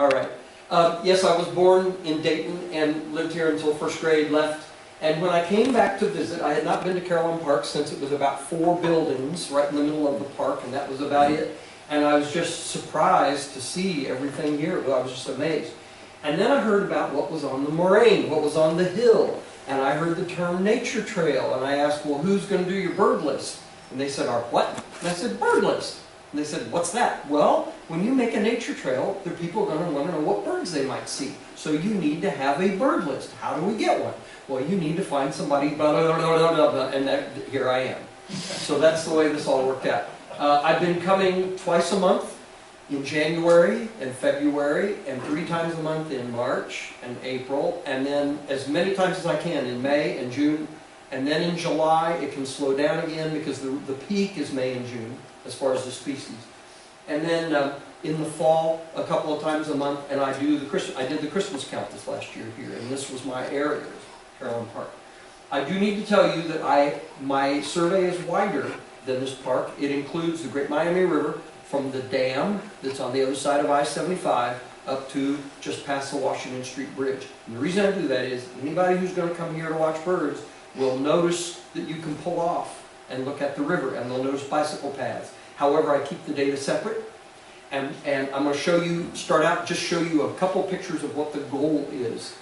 All right. Yes, I was born in Dayton and lived here until first grade, left. And when I came back to visit, I had not been to Carillon Park since it was about 4 buildings right in the middle of the park, and that was about it. And I was just surprised to see everything here. I was just amazed. And then I heard about what was on the moraine, what was on the hill. And I heard the term nature trail. And I asked, well, who's going to do your bird list? And they said, our what? And I said, bird list. And they said, what's that? Well, when you make a nature trail, the people are going to want to know what birds they might see. So you need to have a bird list. How do we get one? Well, you need to find somebody, blah, blah, blah, blah, blah, blah, and here I am. So that's the way this all worked out. I've been coming twice a month in January and February, and 3 times a month in March and April, and then as many times as I can in May and June. And then in July, it can slow down again because the peak is May and June as far as the species. And then in the fall, a couple of times a month, and I did the Christmas count this last year here, and this was my area, Carillon Park. I do need to tell you that my survey is wider than this park. It includes the Great Miami River from the dam that's on the other side of I-75 up to just past the Washington Street Bridge. And the reason I do that is anybody who's going to come here to watch birds will notice that you can pull off and look at the river, and they'll notice bicycle paths. However, I keep the data separate, and I'm going to just show you a couple pictures of what the goal is.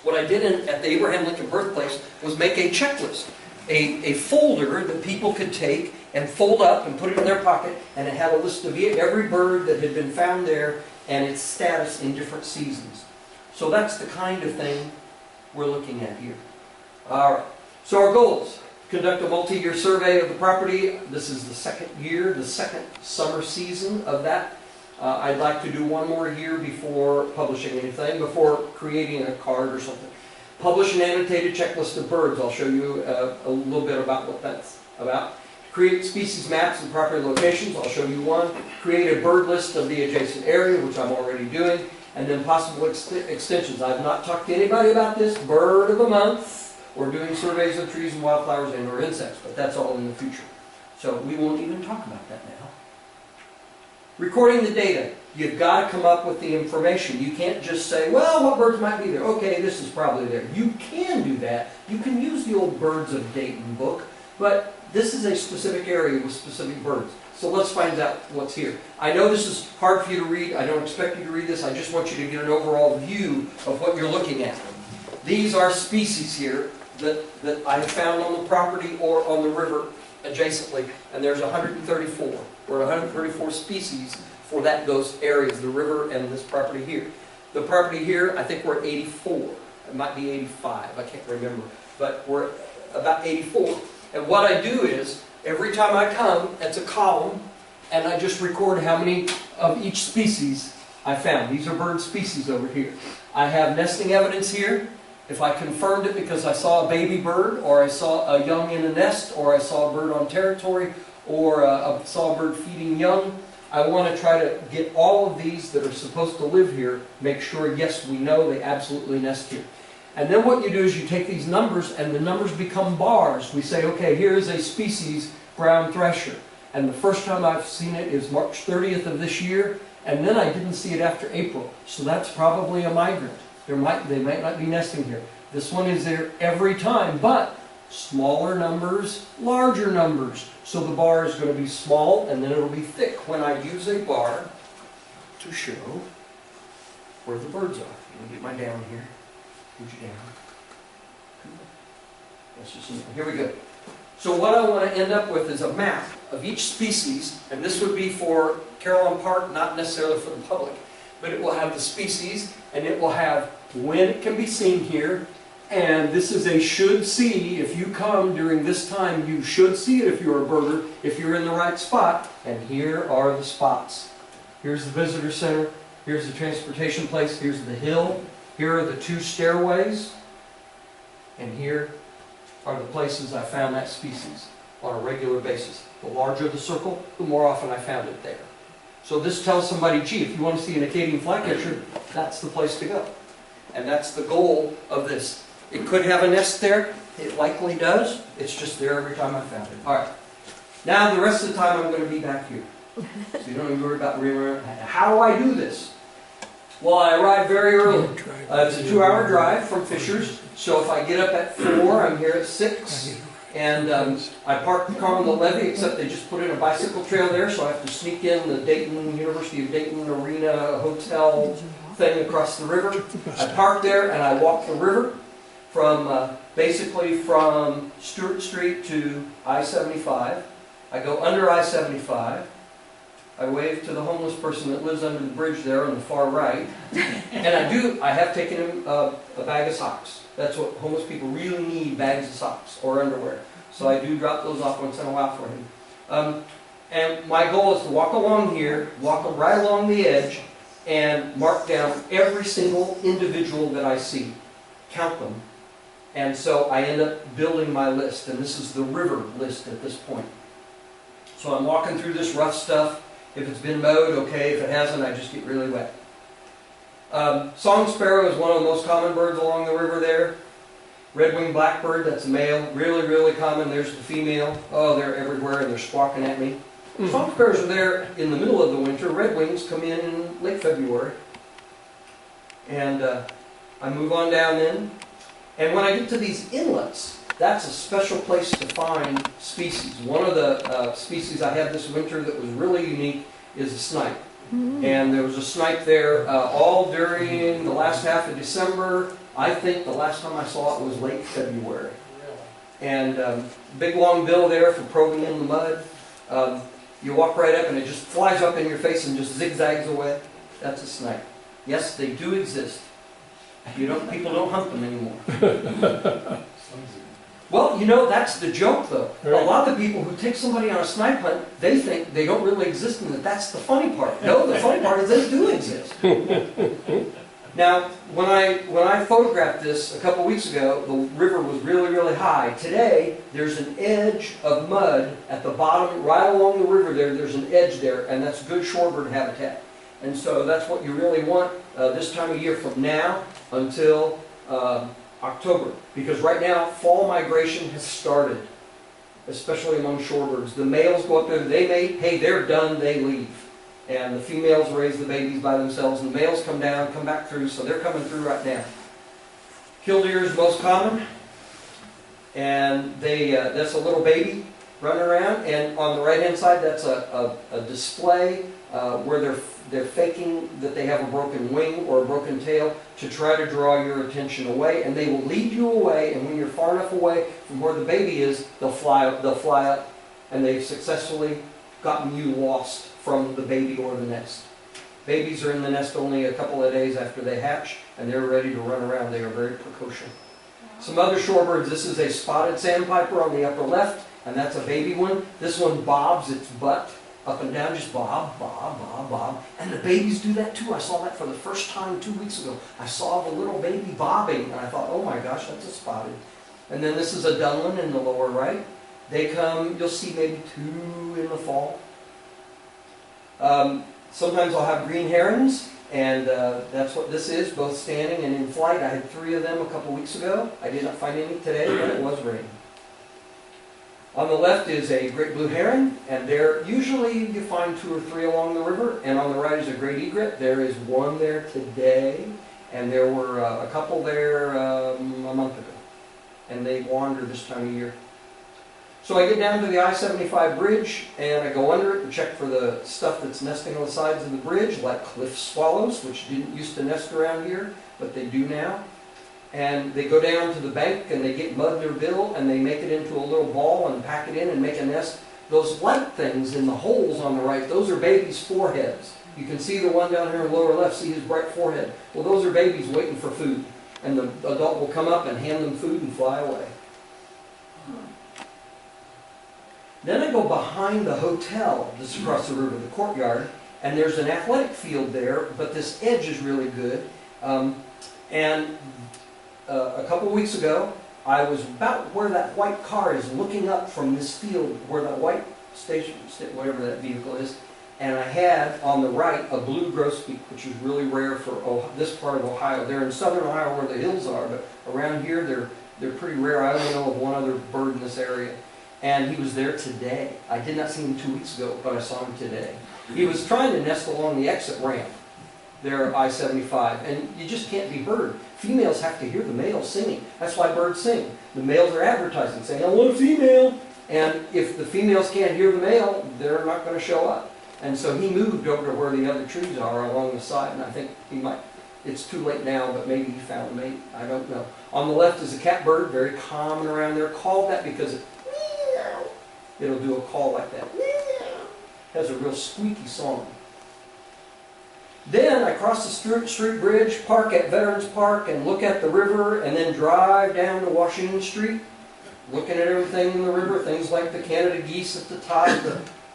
What I did at the Abraham Lincoln birthplace was make a checklist, a folder that people could take and fold up and put it in their pocket, and it had a list of every bird that had been found there and its status in different seasons. So that's the kind of thing we're looking at here. All right, so our goals: conduct a multi-year survey of the property. This is the second year, the second summer season of that. I'd like to do one more year before publishing anything, before creating a card or something. Publish an annotated checklist of birds. I'll show you a little bit about what that's about. Create species maps and property locations. I'll show you one. Create a bird list of the adjacent area, which I'm already doing. And then possible extensions. I've not talked to anybody about this. Bird of the month. We're doing surveys of trees and wildflowers and or insects, but that's all in the future. So we won't even talk about that now. Recording the data. You've got to come up with the information. You can't just say, well, what birds might be there? Okay, this is probably there. You can do that. You can use the old Birds of Dayton book, but this is a specific area with specific birds. So let's find out what's here. I know this is hard for you to read. I don't expect you to read this. I just want you to get an overall view of what you're looking at. These are species here that I found on the property or on the river adjacently, and there's 134. We're 134 species for those areas, the river and this property here. The property here, I think we're at 84. It might be 85, I can't remember, but we're about 84. And what I do is, every time I come, it's a column, and I just record how many of each species I found. These are bird species over here. I have nesting evidence here. If I confirmed it because I saw a baby bird, or I saw a young in a nest, or I saw a bird on territory, or I saw a bird feeding young, I want to try to get all of these that are supposed to live here, make sure, yes, we know they absolutely nest here. And then what you do is you take these numbers, and the numbers become bars. We say, okay, here is a species, brown thresher. And the first time I've seen it is March 30th of this year, and then I didn't see it after April. So that's probably a migrant. They might not be nesting here. This one is there every time, but smaller numbers, larger numbers. So the bar is going to be small, and then it'll be thick when I use a bar to show where the birds are. Let me get my down here. Put you down. That's just, here we go. So what I want to end up with is a map of each species, and this would be for Carillon Park, not necessarily for the public, but it will have the species, and it will have when it can be seen here, and this is a should see. If you come during this time, you should see it if you're a birder, if you're in the right spot, and here are the spots. Here's the visitor center, here's the transportation place, here's the hill, here are the 2 stairways, and here are the places I found that species on a regular basis. The larger the circle, the more often I found it there. So this tells somebody, gee, if you want to see an Acadian flycatcher, that's the place to go. And that's the goal of this. It could have a nest there. It likely does. It's just there every time I found it. All right. Now the rest of the time I'm going to be back here. So you don't need to worry about remembering. How do I do this? Well, I arrive very early. It's a 2-hour drive from Fishers, so if I get up at 4, I'm here at 6. And I park the car on the levee, except they just put in a bicycle trail there, so I have to sneak in the Dayton, University of Dayton Arena Hotel thing across the river. I park there and I walk the river from basically from Stewart Street to I-75. I go under I-75. I wave to the homeless person that lives under the bridge there on the far right. And I have taken him a bag of socks. That's what homeless people really need, bags of socks or underwear. So I do drop those off once in a while for him. And my goal is to walk along here, walk right along the edge, and mark down every single individual that I see. Count them. And so I end up building my list, and this is the river list at this point. So I'm walking through this rough stuff. If it's been mowed, okay. If it hasn't, I just get really wet. Song sparrow is one of the most common birds along the river there. Redwing Blackbird, that's a male. Really, really common. There's the female. Oh, they're everywhere and they're squawking at me. Song sparrows are there in the middle of the winter. Redwings come in late February. And I move on down then. And when I get to these inlets, that's a special place to find species. One of the species I had this winter that was really unique is a snipe. And there was a snipe there all during the last half of December. I think the last time I saw it was late February. And big long bill there for probing in the mud. You walk right up and it just flies up in your face and just zigzags away. That's a snipe. Yes, they do exist. People don't hunt them anymore. Well, you know, that's the joke, though. A lot of the people who take somebody on a snipe hunt, they think they don't really exist and that that's the funny part. No, the funny part is they do exist. Now, when I photographed this a couple weeks ago, the river was really, really high. Today, there's an edge of mud at the bottom, right along the river there. There's an edge there, and that's good shorebird habitat. And so that's what you really want this time of year from now until October, because right now fall migration has started, especially among shorebirds. The males go up there, they mate, hey, they're done, they leave. And the females raise the babies by themselves, and the males come down, come back through, so they're coming through right now. Killdeer is most common, and that's a little baby running around, and on the right hand side that's a display where they're faking that they have a broken wing or a broken tail to try to draw your attention away, and they will lead you away, and when you're far enough away from where the baby is, they'll fly up, and they've successfully gotten you lost from the baby or the nest. Babies are in the nest only a couple of days after they hatch, and they're ready to run around. They are very precocious. Some other shorebirds, this is a spotted sandpiper on the upper left, and that's a baby one. This one bobs its butt up and down, just bob, bob, bob, bob. And the babies do that too. I saw that for the first time 2 weeks ago. I saw the little baby bobbing, and I thought, oh my gosh, that's a spotted. And then this is a dunlin in the lower right. They come, you'll see maybe 2 in the fall. Sometimes I'll have green herons, and that's what this is, both standing and in flight. I had 3 of them a couple weeks ago. I did not find any today, but it was raining. On the left is a great blue heron, and there usually you find 2 or 3 along the river, and on the right is a great egret. There is 1 there today, and there were a couple there a month ago, and they wander this time of year. So I get down to the I-75 bridge, and I go under it and check for the stuff that's nesting on the sides of the bridge, like cliff swallows, which didn't used to nest around here, but they do now. And they go down to the bank and they get mud in their bill and they make it into a little ball and pack it in and make a nest. Those white things in the holes on the right, those are babies' foreheads. You can see the one down here in the lower left, see his bright forehead. Well, those are babies waiting for food. And the adult will come up and hand them food and fly away. Then I go behind the hotel just across the river, the courtyard, and there's an athletic field there, but this edge is really good. A couple weeks ago, I was about where that white car is, looking up from this field where that white station, whatever that vehicle is, and I had on the right a blue grosbeak, which is really rare for this part of Ohio. They're in southern Ohio where the hills are, but around here they're pretty rare. I only know of 1 other bird in this area. And he was there today. I did not see him 2 weeks ago, but I saw him today. He was trying to nest along the exit ramp. there I-75, and you just can't be heard. Females have to hear the males singing. That's why birds sing. The males are advertising, saying, I want a female. And if the females can't hear the male, they're not going to show up. And so he moved over to where the other trees are along the side, and I think he might, it's too late now, but maybe he found a mate. I don't know. On the left is a catbird, very common around there. Called that because it'll do a call like that. Has a real squeaky song. Then I cross the street bridge, park at Veterans Park, and look at the river, and then drive down to Washington Street, looking at everything in the river, things like the Canada geese at the top,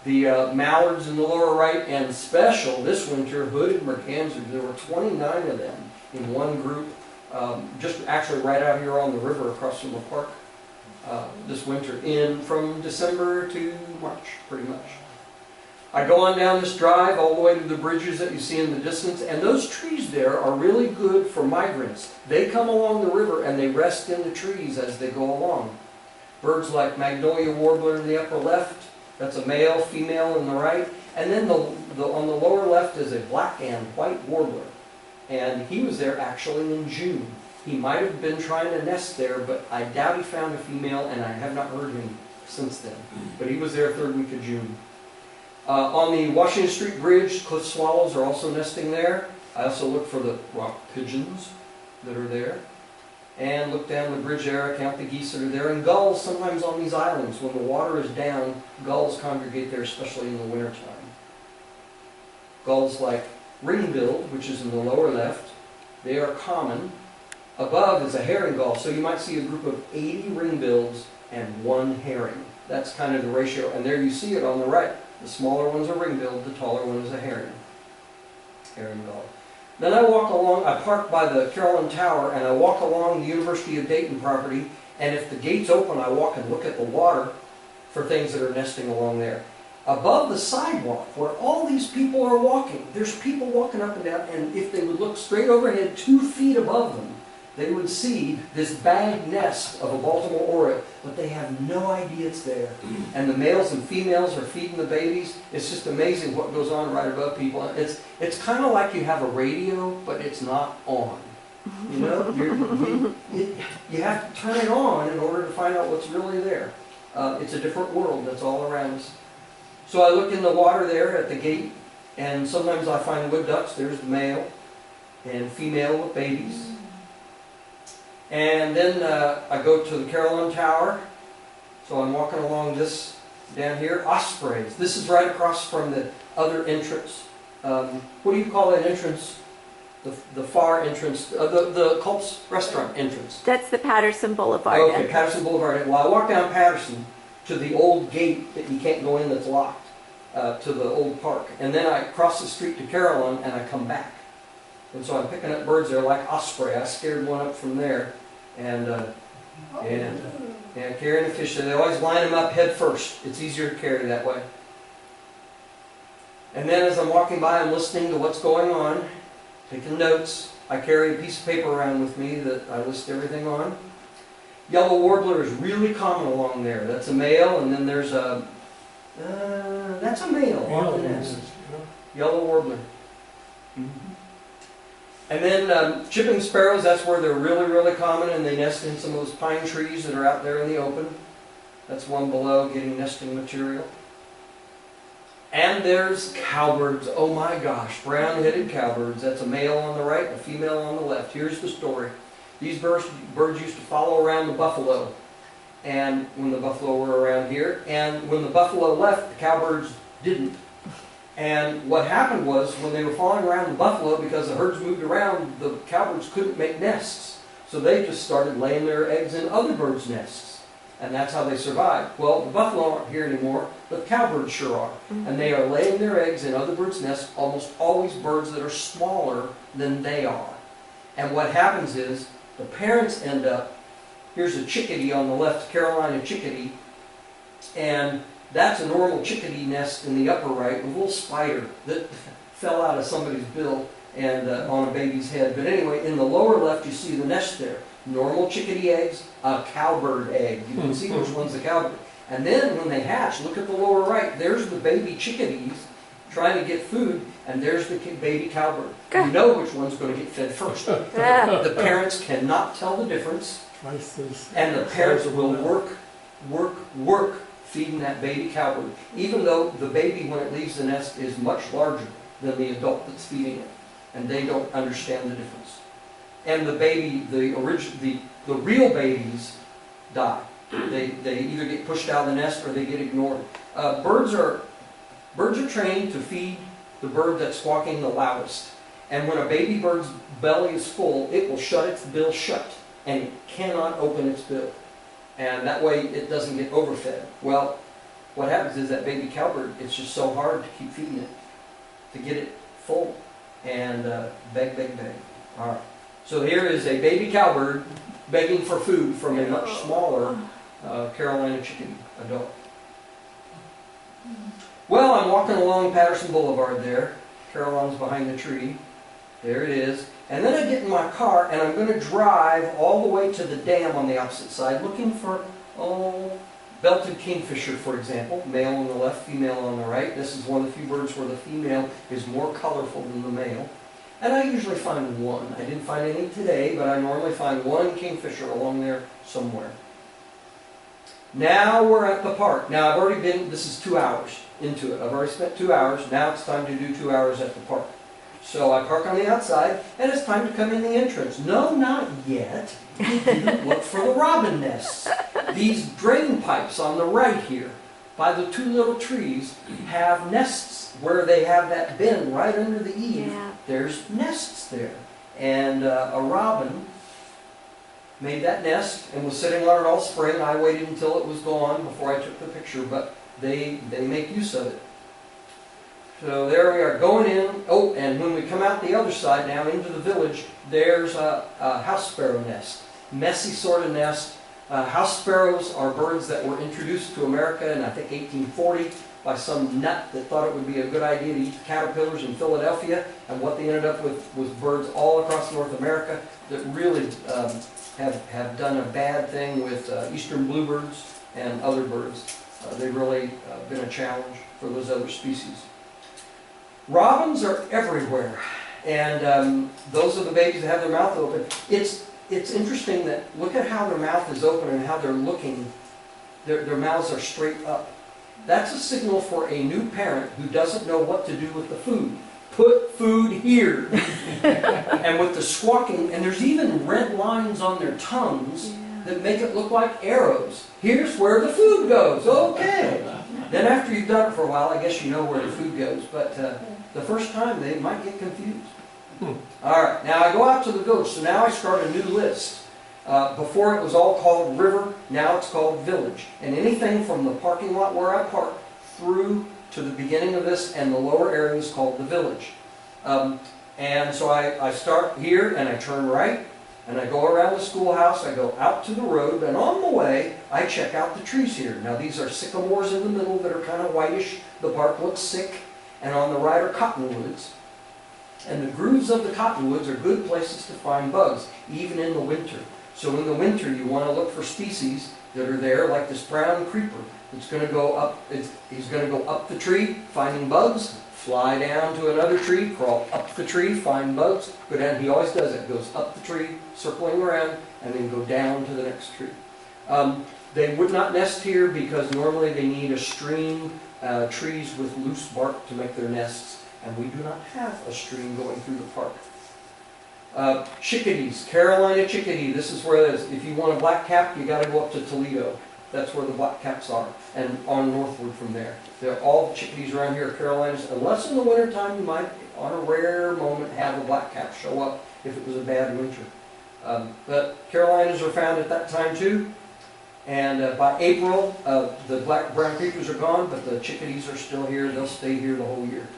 the mallards in the lower right, and special this winter, hooded mergansers. There were 29 of them in one group, just actually right out here on the river across from the park this winter, from December to March, pretty much. I go on down this drive all the way to the bridges that you see in the distance, and those trees there are really good for migrants. They come along the river and they rest in the trees as they go along. Birds like Magnolia Warbler in the upper left, that's a male, female in the right, and then on the lower left is a black and white warbler, and he was there actually in June. He might have been trying to nest there, but I doubt he found a female, and I have not heard him since then. But he was there third week of June. On the Washington Street Bridge, cliff swallows are also nesting there. I also look for the rock pigeons that are there. And look down the bridge there, count the geese that are there. And gulls, sometimes on these islands, when the water is down, gulls congregate there, especially in the wintertime. Gulls like ring-billed, which is in the lower left, they are common. Above is a herring gull, so you might see a group of 80 ring-bills and 1 herring. That's kind of the ratio, and there you see it on the right. The smaller one's a ring-billed, the taller one is a herring gull. Then I walk along, I park by the Carillon Tower, and I walk along the University of Dayton property, and if the gate's open, I walk and look at the water for things that are nesting along there. Above the sidewalk, where all these people are walking, there's people walking up and down, and if they would look straight overhead 2 feet above them, they would see this bag nest of a Baltimore oriole, but they have no idea it's there. And the males and females are feeding the babies. It's just amazing what goes on right above people. It's kind of like you have a radio, but it's not on. You know, you have to turn it on in order to find out what's really there. It's a different world that's all around us. So I look in the water there at the gate, and sometimes I find wood ducks. There's the male and female with babies. And then I go to the Carillon Tower, so I'm walking along this down here. Ospreys. This is right across from the other entrance. What do you call that entrance? The far entrance, the Culp's restaurant entrance. That's the Patterson Boulevard. Okay, entrance. Patterson Boulevard. Well, I walk down Patterson to the old gate that you can't go in that's locked, to the old park. And then I cross the street to Carillon and I come back. And so I'm picking up birds there like osprey. I scared one up from there. And carrying a fish there. They always line them up head first. It's easier to carry that way. And then as I'm walking by, I'm listening to what's going on, taking notes. I carry a piece of paper around with me that I list everything on. Yellow warbler is really common along there. That's a male, and then there's a... that's a male on the nest. Yellow warbler. And then chipping sparrows, that's where they're really, really common, and they nest in some of those pine trees that are out there in the open. That's one below, getting nesting material. And there's cowbirds. Oh my gosh, brown-headed cowbirds. That's a male on the right, a female on the left. Here's the story. These birds used to follow around the buffalo, and when the buffalo were around here, and when the buffalo left, the cowbirds didn't. And what happened was, when they were following around the buffalo, because the herds moved around, the cowbirds couldn't make nests. So they just started laying their eggs in other birds' nests. And that's how they survived. Well, the buffalo aren't here anymore, but cowbirds sure are. And they are laying their eggs in other birds' nests, almost always birds that are smaller than they are. And what happens is, the parents end up, here's a chickadee on the left, Carolina chickadee, and that's a normal chickadee nest in the upper right with a little spider that fell out of somebody's bill and on a baby's head. But anyway, in the lower left you see the nest there. Normal chickadee eggs, a cowbird egg. You can see which one's the cowbird. And then when they hatch, look at the lower right. There's the baby chickadees trying to get food. and there's the baby cowbird. You know which one's going to get fed first. The parents cannot tell the difference, and the parents will work feeding that baby cowbird, even though the baby, when it leaves the nest, is much larger than the adult that's feeding it, and they don't understand the difference. And the baby, the real babies die. They either get pushed out of the nest or they get ignored. Birds are trained to feed the bird that's squawking the loudest. And when a baby bird's belly is full, it will shut its bill shut, and it cannot open its bill. And that way it doesn't get overfed. Well, what happens is that baby cowbird, it's just so hard to keep feeding it, to get it full, and beg, beg, beg. All right. So here is a baby cowbird begging for food from a much smaller Carolina chickadee adult. Well, I'm walking along Patterson Boulevard there. Caroline's behind the tree. There it is. And then I get in my car and I'm going to drive all the way to the dam on the opposite side looking for, belted kingfisher, for example. Male on the left, female on the right. This is one of the few birds where the female is more colorful than the male. And I usually find one. I didn't find any today, but I normally find one kingfisher along there somewhere. Now we're at the park. Now I've already been, this is 2 hours into it. I've already spent 2 hours. Now it's time to do 2 hours at the park. So I park on the outside, and it's time to come in the entrance. No, not yet. You didn't look for the robin nests. These drain pipes on the right here, by the two little trees, have nests where they have that bin right under the eave. Yeah. There's nests there. And a robin made that nest and was sitting on it all spring. I waited until it was gone before I took the picture, but they make use of it. So there we are going in. Oh, and when we come out the other side now into the village, there's a house sparrow nest. Messy sort of nest. House sparrows are birds that were introduced to America in, I think, 1840 by some nut that thought it would be a good idea to eat caterpillars in Philadelphia. And what they ended up with was birds all across North America that really have done a bad thing with eastern bluebirds and other birds. They've really been a challenge for those other species. Robins are everywhere, and those are the babies that have their mouth open. It's interesting that look at how their mouth is open and how they're looking. Their mouths are straight up. That's a signal for a new parent who doesn't know what to do with the food. Put food here. And with the squawking, and there's even red lines on their tongues that make it look like arrows. Here's where the food goes. Okay. Then after you've done it for a while, I guess you know where the food goes. But the first time, they might get confused. All right. Now I go out to the village. So now I start a new list. Before it was all called River. Now it's called Village. And anything from the parking lot where I park through to the beginning of this and the lower area is called the Village. And so I start here and I turn right. And I go around the schoolhouse, I go out to the road, and on the way, I check out the trees here. Now these are sycamores in the middle that are kind of whitish. The bark looks sick. And on the right are cottonwoods. And the grooves of the cottonwoods are good places to find bugs, even in the winter. So in the winter, you want to look for species that are there, like this brown creeper. It's going to go up, he's going to go up the tree, finding bugs, fly down to another tree, crawl up the tree, find bugs, go down. He always does it. Goes up the tree, circling around, and then go down to the next tree. They would not nest here because normally they need a stream, trees with loose bark to make their nests, and we do not have a stream going through the park. Chickadees, Carolina chickadee. This is where it is. If you want a black cap, you got to go up to Toledo. That's where the black caps are, and on northward from there. They're all the chickadees around here are Carolinas, unless in the wintertime you might, on a rare moment, have a black cap show up if it was a bad winter. But Carolinas are found at that time too, and by April, the brown creepers are gone, but the chickadees are still here. They'll stay here the whole year.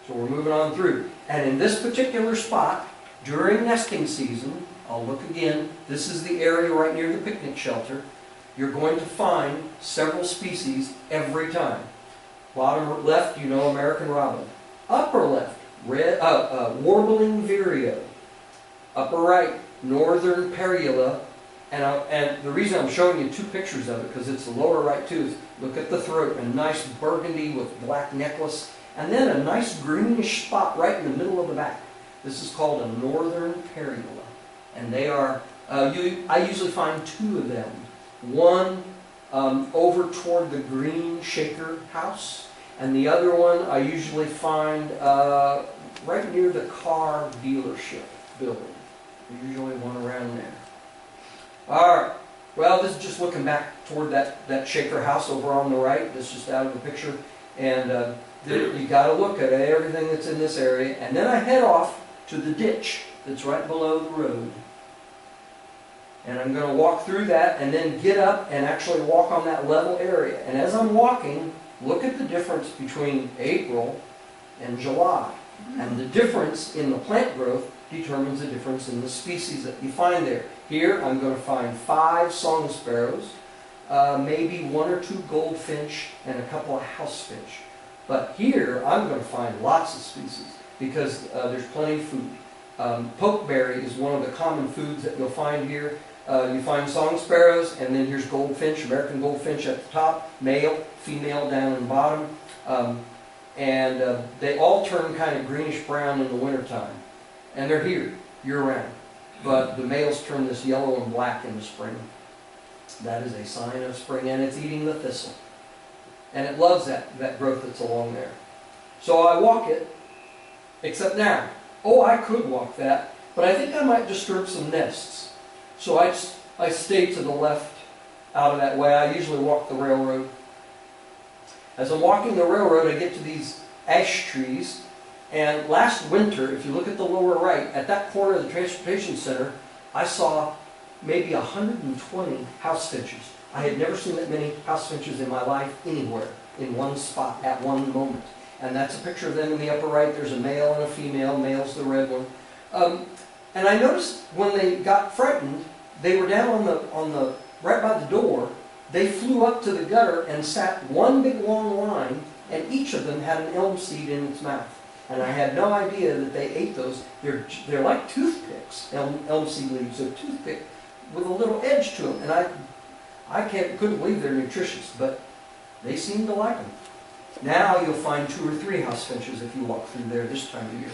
So we're moving on through. And in this particular spot, during nesting season, I'll look again, this is the area right near the picnic shelter. You're going to find several species every time. Bottom left, you know American robin. Upper left, warbling vireo. Upper right, northern parula. And the reason I'm showing you two pictures of it, because it's the lower right too, is look at the throat, a nice burgundy with black necklace. and then a nice greenish spot right in the middle of the back. This is called a northern Carillon, and they are, I usually find two of them. One over toward the green shaker house, and the other one I usually find right near the car dealership building. There's usually one around there. All right. Well, this is just looking back toward that shaker house over on the right. This is just out of the picture. And you got to look at everything that's in this area. And then I head off to the ditch that's right below the road. And I'm going to walk through that and then get up and actually walk on that level area. And as I'm walking, look at the difference between April and July. And the difference in the plant growth determines the difference in the species that you find there. Here I'm going to find 5 song sparrows, maybe 1 or 2 goldfinch, and a couple of house finch. But here I'm going to find lots of species because there's plenty of food. Pokeberry is one of the common foods that you'll find here. You find song sparrows, and then here's goldfinch, American goldfinch at the top, male, female down in the bottom. And they all turn kind of greenish brown in the wintertime. And they're here year-round. But the males turn this yellow and black in the spring. That is a sign of spring, and it's eating the thistle. And it loves that growth that's along there. So I walk it, except now. Oh, I could walk that, but I think I might disturb some nests. So I stay to the left out of that way. I usually walk the railroad. As I'm walking the railroad, I get to these ash trees. And last winter, if you look at the lower right, at that corner of the transportation center, I saw maybe 120 house finches. I had never seen that many house finches in my life anywhere, in one spot, at one moment. And that's a picture of them in the upper right. There's a male and a female. Male's the red one. And I noticed when they got frightened, they were down on the right by the door. They flew up to the gutter and sat one big long line, and each of them had an elm seed in its mouth. And I had no idea that they ate those. They're like toothpicks, elm seed leaves. They're toothpick with a little edge to them. And I couldn't believe they're nutritious, but they seem to like them. Now you'll find 2 or 3 house finches if you walk through there this time of year.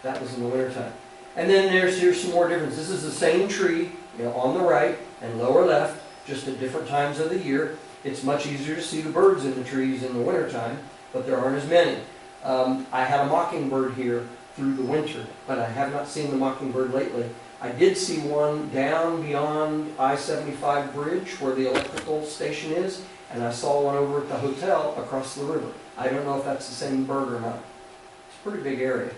That was in the wintertime. And then here's some more difference. This is the same tree, on the right and lower left, just at different times of the year. It's much easier to see the birds in the trees in the wintertime, but there aren't as many. I had a mockingbird here through the winter, but I have not seen the mockingbird lately. I did see one down beyond I-75 bridge where the electrical station is, and I saw one over at the hotel across the river. I don't know if that's the same bird or not. It's a pretty big area.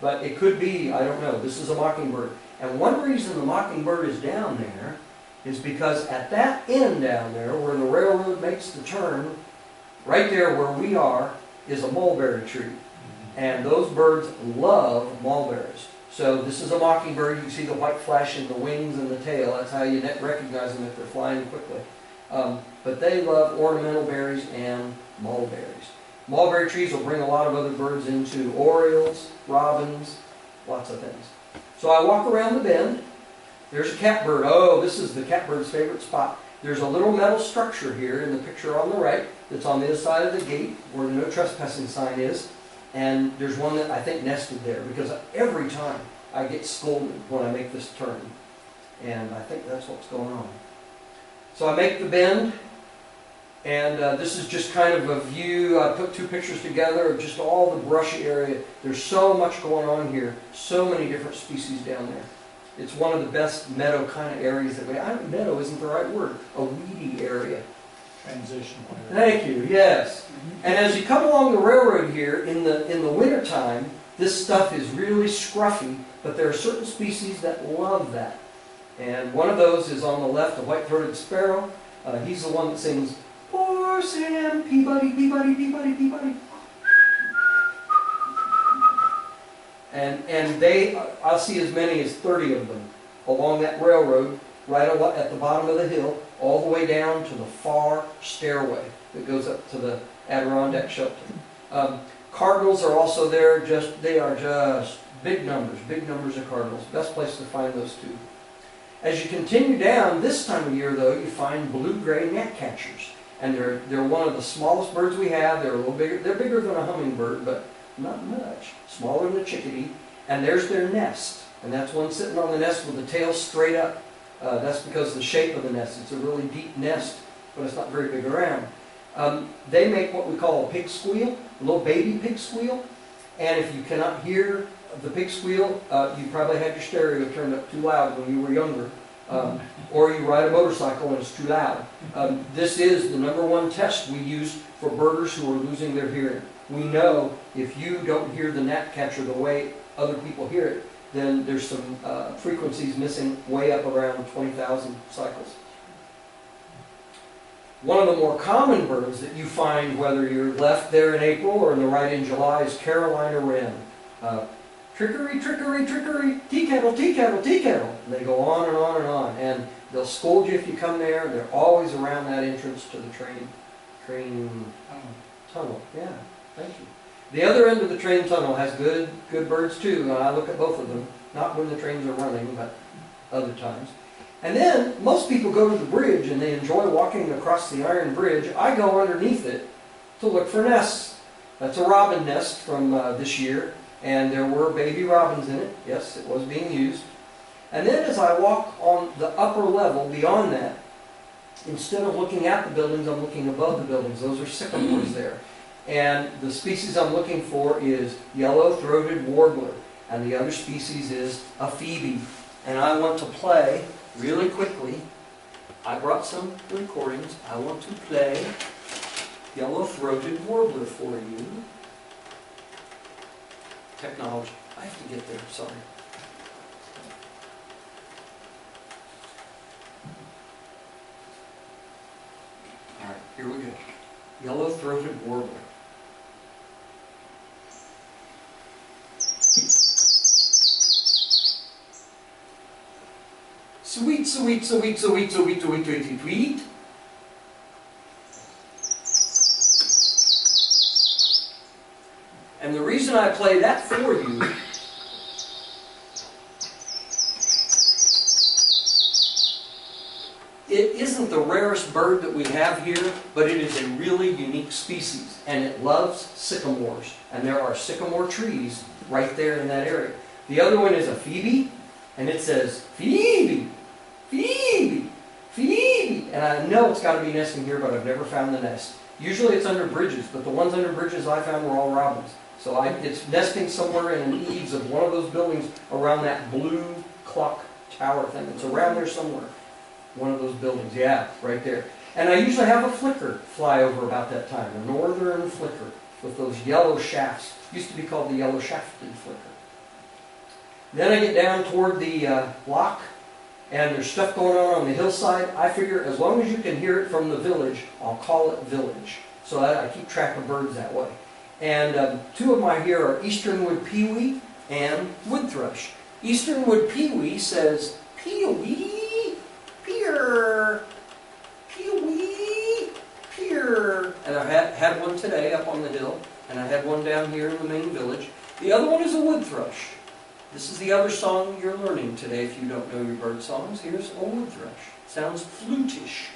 But it could be, I don't know. This is a mockingbird. And one reason the mockingbird is down there is because at that end down there where the railroad makes the turn, right there where we are, is a mulberry tree. And those birds love mulberries. So this is a mockingbird. You can see the white flash in the wings and the tail. That's how you recognize them if they're flying quickly. But they love ornamental berries and mulberries. Mulberry trees will bring a lot of other birds into orioles, robins, lots of things. So I walk around the bend. There's a catbird. Oh, this is the catbird's favorite spot. There's a little metal structure here in the picture on the right that's on the other side of the gate where the no trespassing sign is. And there's one that I think nested there because every time I get scolded when I make this turn. And I think that's what's going on. So I make the bend, and this is just kind of a view. I put 2 pictures together of just all the brushy area. There's so much going on here, so many different species down there. It's one of the best meadow kind of areas that we have. Meadow isn't the right word, a weedy area. Transitional area. Thank you, yes. And as you come along the railroad here, in the wintertime, this stuff is really scruffy, but there are certain species that love that. And one of those is on the left, the white-throated sparrow. He's the one that sings, "Poor Sam, Peabody, Peabody, Peabody, Peabody." And I'll see as many as 30 of them along that railroad, right at the bottom of the hill, all the way down to the far stairway that goes up to the Adirondack shelter. Cardinals are also there. They are just big numbers of cardinals. Best place to find those 2. As you continue down, this time of year though, you find blue-gray gnatcatchers. And they're one of the smallest birds we have. They're a little bigger. They're bigger than a hummingbird, but not much. Smaller than a chickadee. And there's their nest. And that's one sitting on the nest with the tail straight up. That's because of the shape of the nest. It's a really deep nest, but it's not very big around. They make what we call a pig squeal, a little baby pig squeal. And if you cannot hear the pig squeal, you probably had your stereo turned up too loud when you were younger. Or you ride a motorcycle and it's too loud. This is the #1 test we use for birders who are losing their hearing. We know if you don't hear the gnatcatcher the way other people hear it, then there's some frequencies missing way up around 20,000 cycles. One of the more common birds that you find, whether you're left there in April or in the right in July, is Carolina wren. Trickery, trickery, trickery, tea kettle, tea kettle, tea kettle. And they go on and on and on. And they'll scold you if you come there. They're always around that entrance to the train tunnel. Yeah, thank you. The other end of the train tunnel has good birds too. And I look at both of them, not when the trains are running, but other times. And then most people go to the bridge and they enjoy walking across the iron bridge. I go underneath it to look for nests. That's a robin nest from this year. And there were baby robins in it. Yes, it was being used. And then as I walk on the upper level beyond that, instead of looking at the buildings, I'm looking above the buildings. Those are sycamores there. And the species I'm looking for is yellow-throated warbler. And the other species is a phoebe. And I want to play really quickly. I brought some recordings. I want to play yellow-throated warbler for you. Technology. I have to get there, sorry. All right, here we go. Yellow-throated warbler. Sweet, sweet, sweet, sweet, sweet, sweet, sweet, sweet, sweet. And the reason I play that for you it isn't the rarest bird that we have here, but it is a really unique species. And it loves sycamores. And there are sycamore trees right there in that area. The other one is a phoebe, and it says, Phoebe, Phoebe, Phoebe. And I know it's got to be nesting here, but I've never found the nest. Usually it's under bridges, but the ones under bridges I found were all robins. So it's nesting somewhere in an eaves of one of those buildings around that blue clock tower thing. It's around there somewhere. One of those buildings. Yeah, right there. And I usually have a flicker fly over about that time. A northern flicker with those yellow shafts. Used to be called the yellow shafted flicker. Then I get down toward the lock, and there's stuff going on the hillside. I figure as long as you can hear it from the village, I'll call it village. So I keep track of birds that way. And two of my here are easternwood pewee and wood thrush. Easternwood pewee says, Pewee, peer, pewee, peer. And I had one today up on the hill, and I had one down here in the main village. The other one is a wood thrush. This is the other song you're learning today if you don't know your bird songs. Here's a wood thrush. Sounds flutish.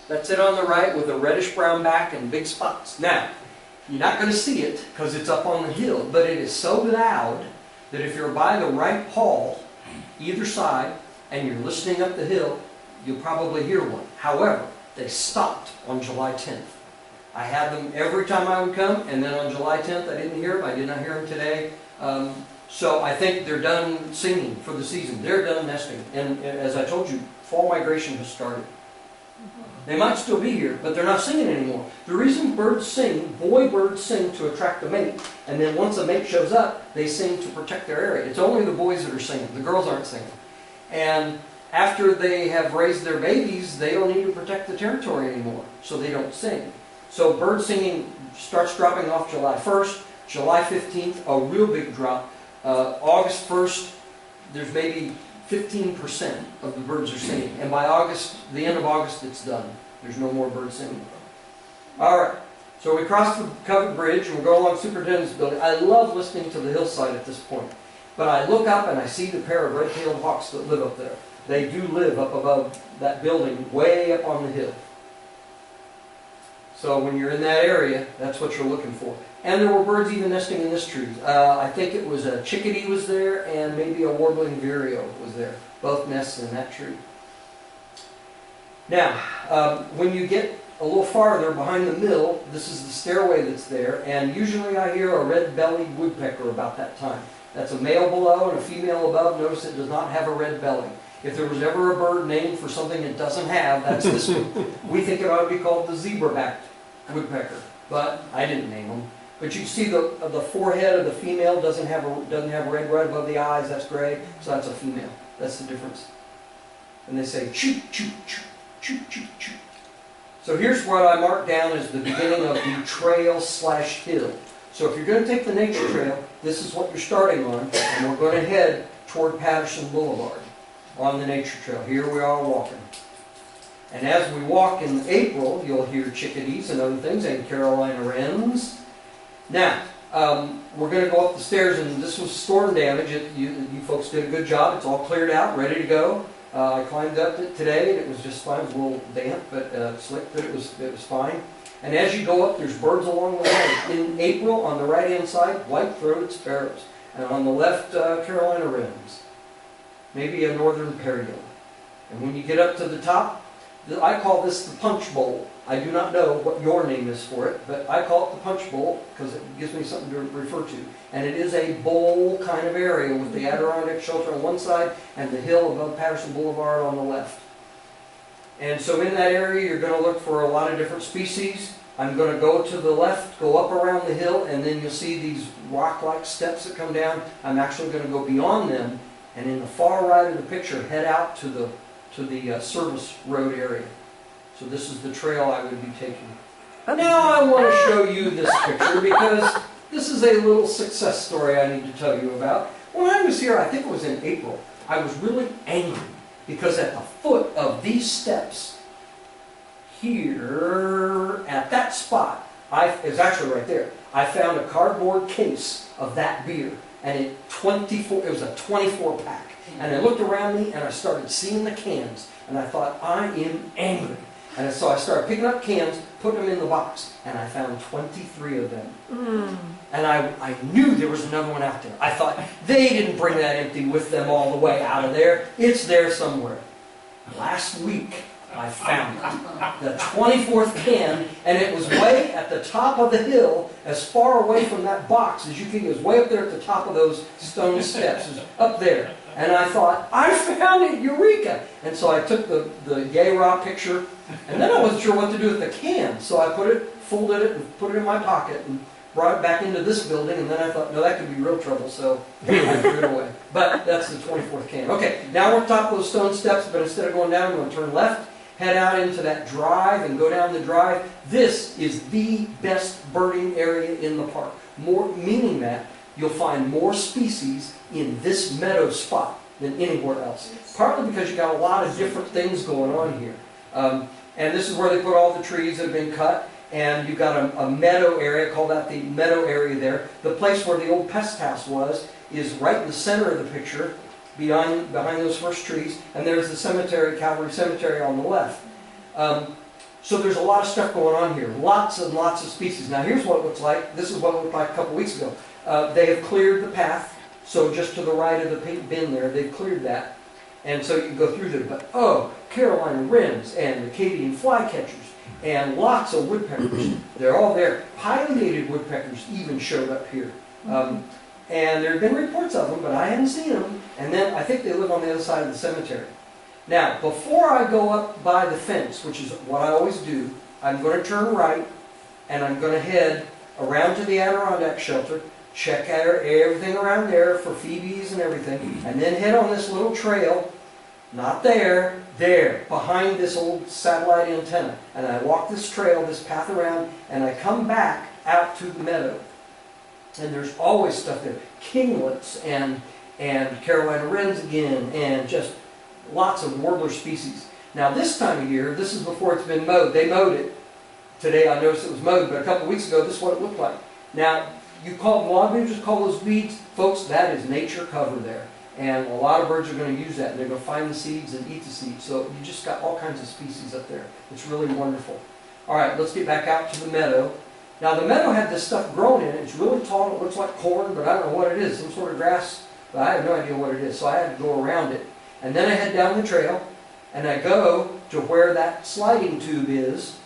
That's it on the right with a reddish-brown back and big spots. Now, you're not going to see it because it's up on the hill, but it is so loud that if you're by the right pole, either side, and you're listening up the hill, you'll probably hear one. However, they stopped on July 10th. I had them every time I would come, and then on July 10th I didn't hear them. I did not hear them today. So I think they're done singing for the season. They're done nesting. And as I told you, fall migration has started. They might still be here, but they're not singing anymore. The reason birds sing, boy birds sing to attract a mate, and then once a mate shows up, they sing to protect their area. It's only the boys that are singing. The girls aren't singing. And after they have raised their babies, they don't need to protect the territory anymore, so they don't sing. So bird singing starts dropping off July 1st, July 15th, a real big drop. August 1st, there's maybe 15% of the birds are singing. And by August, the end of August, it's done. There's no more birds singing. All right. So we cross the covered bridge and we go along Superintendent's building. I love listening to the hillside at this point. But I look up and I see the pair of red-tailed hawks that live up there. They do live up above that building, way up on the hill. So when you're in that area, that's what you're looking for. And there were birds even nesting in this tree. I think it was a chickadee was there and maybe a warbling vireo was there. Both nests in that tree. Now, when you get a little farther behind the mill, this is the stairway that's there, and usually I hear a red-bellied woodpecker about that time. That's a male below and a female above. Notice it does not have a red belly. If there was ever a bird named for something it doesn't have, that's this one. We think it ought to be called the zebra-backed woodpecker, but I didn't name them. But you can see the forehead of the female doesn't have red right above the eyes. That's gray, so that's a female. That's the difference. And they say choo choo choo choo choo choo. So here's what I marked down as the beginning of the trail/hill. So if you're going to take the nature trail, this is what you're starting on, and we're going to head toward Patterson Boulevard on the nature trail. Here we are walking. And as we walk in April, you'll hear chickadees and other things, and Carolina wrens. Now, we're going to go up the stairs, and this was storm damage. You folks did a good job. It's all cleared out, ready to go. I climbed up it today, and it was just fine. It was a little damp, but slick, but it was fine. And as you go up, there's birds along the way. In April, on the right-hand side, white-throated sparrows. And on the left, Carolina wrens. Maybe a northern peregrine. And when you get up to the top, I call this the punch bowl. I do not know what your name is for it, but I call it the punch bowl because it gives me something to refer to. And it is a bowl kind of area with the Adirondack shelter on one side and the hill above Patterson Boulevard on the left. And so in that area, you're going to look for a lot of different species. I'm going to go to the left, go up around the hill, and then you'll see these rock-like steps that come down. I'm actually going to go beyond them, and in the far right of the picture, head out to the service road area. So this is the trail I would be taking. Now I want to show you this picture because this is a little success story I need to tell you about. When I was here, I think it was in April, I was really angry because at the foot of these steps, here at that spot, it's actually right there, I found a cardboard case of that beer, and it was a 24 pack. And I looked around me and I started seeing the cans, and I thought, I am angry. And so I started picking up cans, putting them in the box, and I found 23 of them. And I knew there was another one out there. I thought, they didn't bring that empty with them all the way out of there. It's there somewhere. Last week, I found it. The 24th can, and it was way at the top of the hill, as far away from that box as you can. It was way up there at the top of those stone steps. It was up there. And I thought, I found it, eureka! And so I took the yay raw picture, and then I wasn't sure what to do with the can. So I folded it, and put it in my pocket, and brought it back into this building, and then I thought, no, that could be real trouble, so I threw it away. But that's the 24th can. Okay, now we're at the top of those stone steps, but instead of going down, I'm going to turn left, head out into that drive, and go down the drive. This is the best birding area in the park. Meaning that you'll find more species in this meadow spot than anywhere else. Partly because you got a lot of different things going on here. And this is where they put all the trees that have been cut. And you've got a meadow area, call that the meadow area there. The place where the old pest house was is right in the center of the picture, behind those first trees. And there's the cemetery, Calvary Cemetery on the left. So there's a lot of stuff going on here. Lots and lots of species. Now here's what it looks like. This is what it looked like a couple weeks ago. They have cleared the path. So just to the right of the pink bin there, they've cleared that. And so you can go through there. But oh, Carolina wrens and Acadian flycatchers and lots of woodpeckers. They're all there. Pileated woodpeckers even showed up here. And there have been reports of them, but I haven't seen them. And then I think they live on the other side of the cemetery. Now, before I go up by the fence, which is what I always do, I'm going to turn right, and I'm going to head around to the Adirondack shelter, check out everything around there for phoebes and everything, and then head on this little trail, not there, behind this old satellite antenna. And I walk this trail, this path around, and I come back out to the meadow. And there's always stuff there, kinglets and and Carolina wrens again, and just lots of warbler species. Now this time of year, this is before it's been mowed. They mowed it. Today I noticed it was mowed, but a couple weeks ago this is what it looked like. Now, a lot of people just call those weeds. Folks, that is nature cover there. And a lot of birds are going to use that, and they're going to find the seeds and eat the seeds. So you just got all kinds of species up there. It's really wonderful. All right, let's get back out to the meadow. Now the meadow had this stuff growing in it. It's really tall. It looks like corn, but I don't know what it is. Some sort of grass, but I have no idea what it is. So I had to go around it. And then I head down the trail, and I go to where that sliding tube is,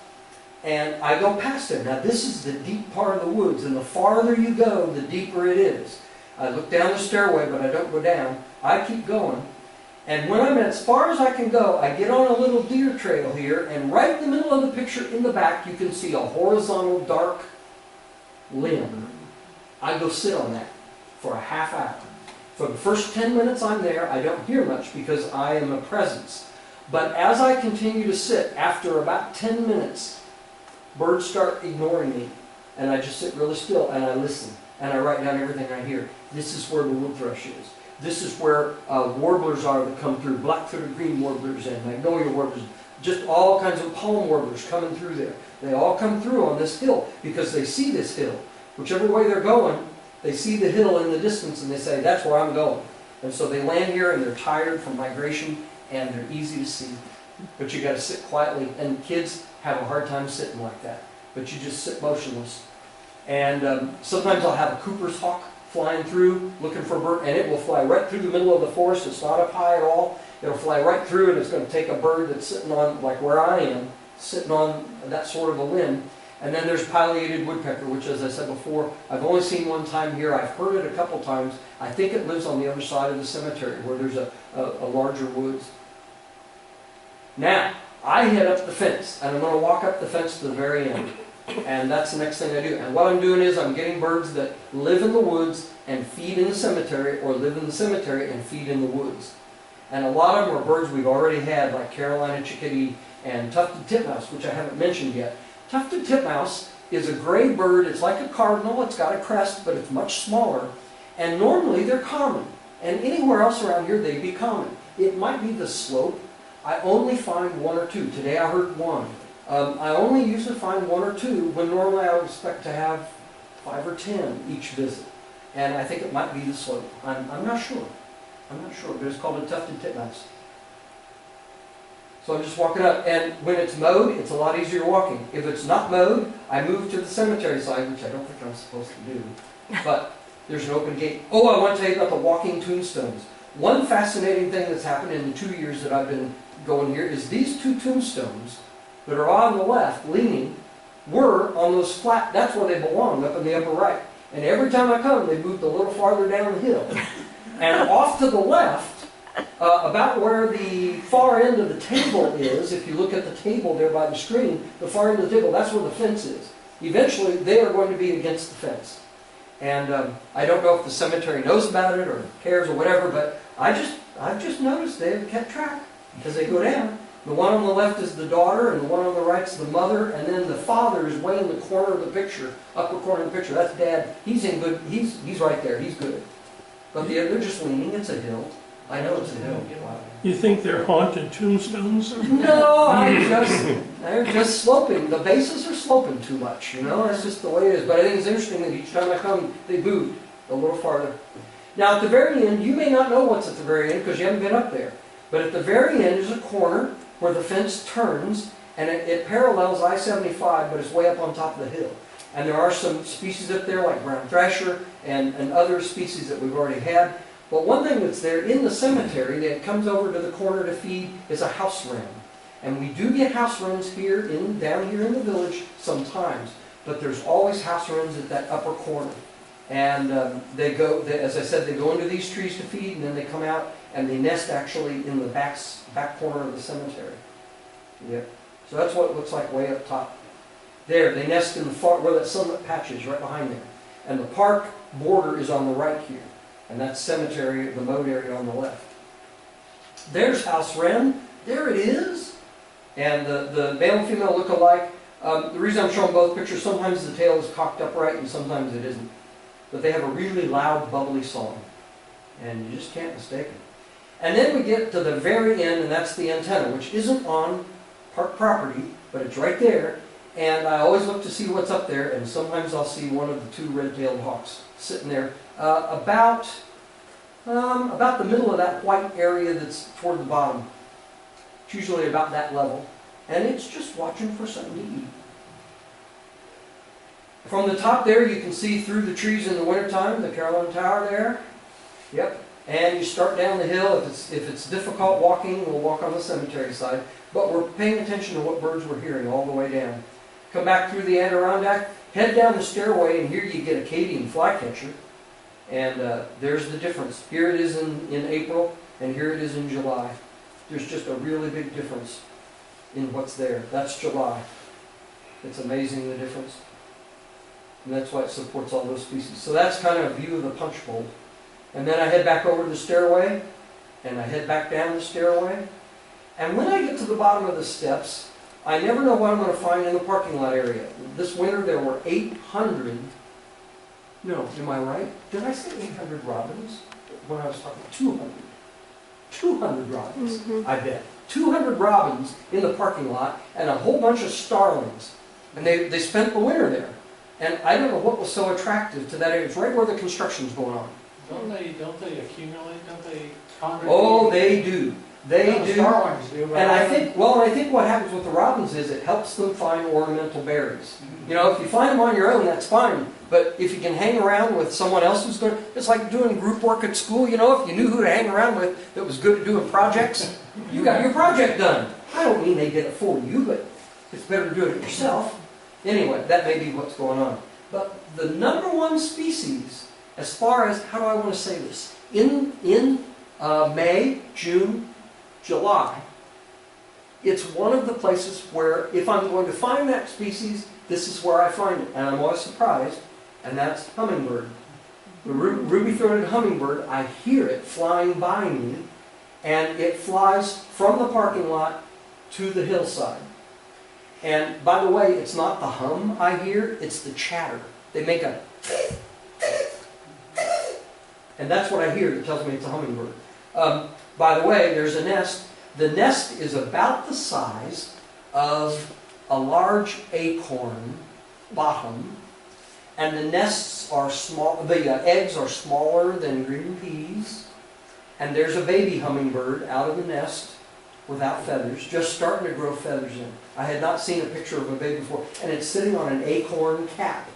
and I go past there. Now this is the deep part of the woods, and the farther you go, the deeper it is. I look down the stairway, but I don't go down. I keep going. And when I'm as far as I can go, I get on a little deer trail here, and right in the middle of the picture in the back, you can see a horizontal dark limb. I go sit on that for a half hour. For the first 10 minutes I'm there, I don't hear much because I am a presence. But as I continue to sit, after about 10 minutes, birds start ignoring me. And I just sit really still, and I listen. And I write down everything I hear. This is where the wood thrush is. This is where warblers are that come through. Black-throated green warblers and magnolia warblers. Just all kinds of palm warblers coming through there. They all come through on this hill because they see this hill. Whichever way they're going, they see the hill in the distance and they say, that's where I'm going. And so they land here and they're tired from migration and they're easy to see. But you got to sit quietly. And kids have a hard time sitting like that. But you just sit motionless. And sometimes I'll have a Cooper's hawk flying through looking for a bird, and it will fly right through the middle of the forest. It's not up high at all. It'll fly right through, and it's going to take a bird that's sitting on, like where I am, sitting on that sort of a limb. And then there's Pileated Woodpecker, which, as I said before, I've only seen one time here. I've heard it a couple times. I think it lives on the other side of the cemetery where there's a larger woods. Now, I head up the fence, and I'm going to walk up the fence to the very end. And that's the next thing I do. And what I'm doing is I'm getting birds that live in the woods and feed in the cemetery, or live in the cemetery and feed in the woods. And a lot of them are birds we've already had, like Carolina chickadee and tufted titmouse, which I haven't mentioned yet. Tufted titmouse is a gray bird. It's like a cardinal. It's got a crest, but it's much smaller. And normally they're common. And anywhere else around here, they'd be common. It might be the slope. I only find one or two. Today I heard one. I only usually find one or two when normally I would expect to have 5 or 10 each visit. And I think it might be the slope. I'm not sure. I'm not sure, but it's called a tufted titmouse. So I'm just walking up, and when it's mowed, it's a lot easier walking. If it's not mowed, I move to the cemetery side, which I don't think I'm supposed to do. But there's an open gate. Oh, I want to tell you about the walking tombstones. One fascinating thing that's happened in the 2 years that I've been going here is these two tombstones that are on the left, leaning, were on those flat, that's where they belong, up in the upper right. And every time I come, they moved a little farther down the hill. And off to the left, about where the far end of the table is, if you look at the table there by the screen, the far end of the table, that's where the fence is. Eventually, they are going to be against the fence. And I don't know if the cemetery knows about it or cares or whatever, but I've just noticed they've kept track as they go down. The one on the left is the daughter, and the one on the right is the mother, and then the father is way in the corner of the picture, upper corner of the picture. That's Dad. He's in good. He's right there. He's good. But they're just leaning. It's a hill. I know it's a hill. You think they're haunted tombstones? No, they're just sloping. The bases are sloping too much. You know, that's just the way it is. But I think it's interesting that each time I come, they moved a little farther. Now at the very end, you may not know what's at the very end because you haven't been up there. But at the very end is a corner where the fence turns, and it parallels I-75, but it's way up on top of the hill. And there are some species up there, like brown thrasher and other species that we've already had. But one thing that's there in the cemetery that comes over to the corner to feed is a house wren. And we do get house wrens here down here in the village sometimes, but there's always house wrens at that upper corner. And as I said, they go into these trees to feed, and then they come out and they nest actually in the back corner of the cemetery. Yep. So that's what it looks like way up top. There, they nest in the far, where that sunlit patch is, right behind there. And the park border is on the right here. And that's cemetery, the mowed area on the left. There's house wren. There it is. And the male and female look alike. The reason I'm showing both pictures, sometimes the tail is cocked upright and sometimes it isn't. But they have a really loud, bubbly song. and you just can't mistake it. And then we get to the very end, and that's the antenna, which isn't on park property, but it's right there. And I always look to see what's up there, and sometimes I'll see one of the two red-tailed hawks sitting there about the middle of that white area that's toward the bottom. It's usually about that level. And it's just watching for something to eat. From the top there, you can see through the trees in the wintertime, the Carillon Tower there. Yep. And you start down the hill. If it's difficult walking, we'll walk on the cemetery side. But we're paying attention to what birds we're hearing all the way down. Come back through the Adirondack, head down the stairway, and here you get a Acadian flycatcher. And there's the difference. Here it is in April, and here it is in July. There's just a really big difference in what's there. That's July. It's amazing the difference. And that's why it supports all those species. So that's kind of a view of the punch bowl. And then I head back over to the stairway, and I head back down the stairway. And when I get to the bottom of the steps, I never know what I'm going to find in the parking lot area. This winter there were 800, no, am I right? Did I say 800 robins when I was talking? 200. 200 robins, I bet. 200 robins in the parking lot and a whole bunch of starlings. And they spent the winter there. And I don't know what was so attractive to that area. It's right where the construction's going on. Don't they accumulate? Don't they congregate? Oh, they do. They do. Starlings do. And I think what happens with the robins is it helps them find ornamental berries. You know, if you find them on your own, that's fine. But if you can hang around with someone else who's going to, it's like doing group work at school, you know, if you knew who to hang around with that was good at doing projects, you got your project done. I don't mean they did it for you, but it's better to do it yourself. Anyway, that may be what's going on. But the number one species, as far as, how do I want to say this? In May, June, July, it's one of the places where if I'm going to find that species, this is where I find it. And I'm always surprised, and that's hummingbird. The ruby-throated hummingbird, I hear it flying by me, and it flies from the parking lot to the hillside. And by the way, it's not the hum I hear, it's the chatter. They make a and that's what I hear that tells me it's a hummingbird. By the way, there's a nest. The nest is about the size of a large acorn bottom, and the nests are small. The eggs are smaller than green peas, and there's a baby hummingbird out of the nest without feathers, just starting to grow feathers in. I had not seen a picture of a baby before, and it's sitting on an acorn cap,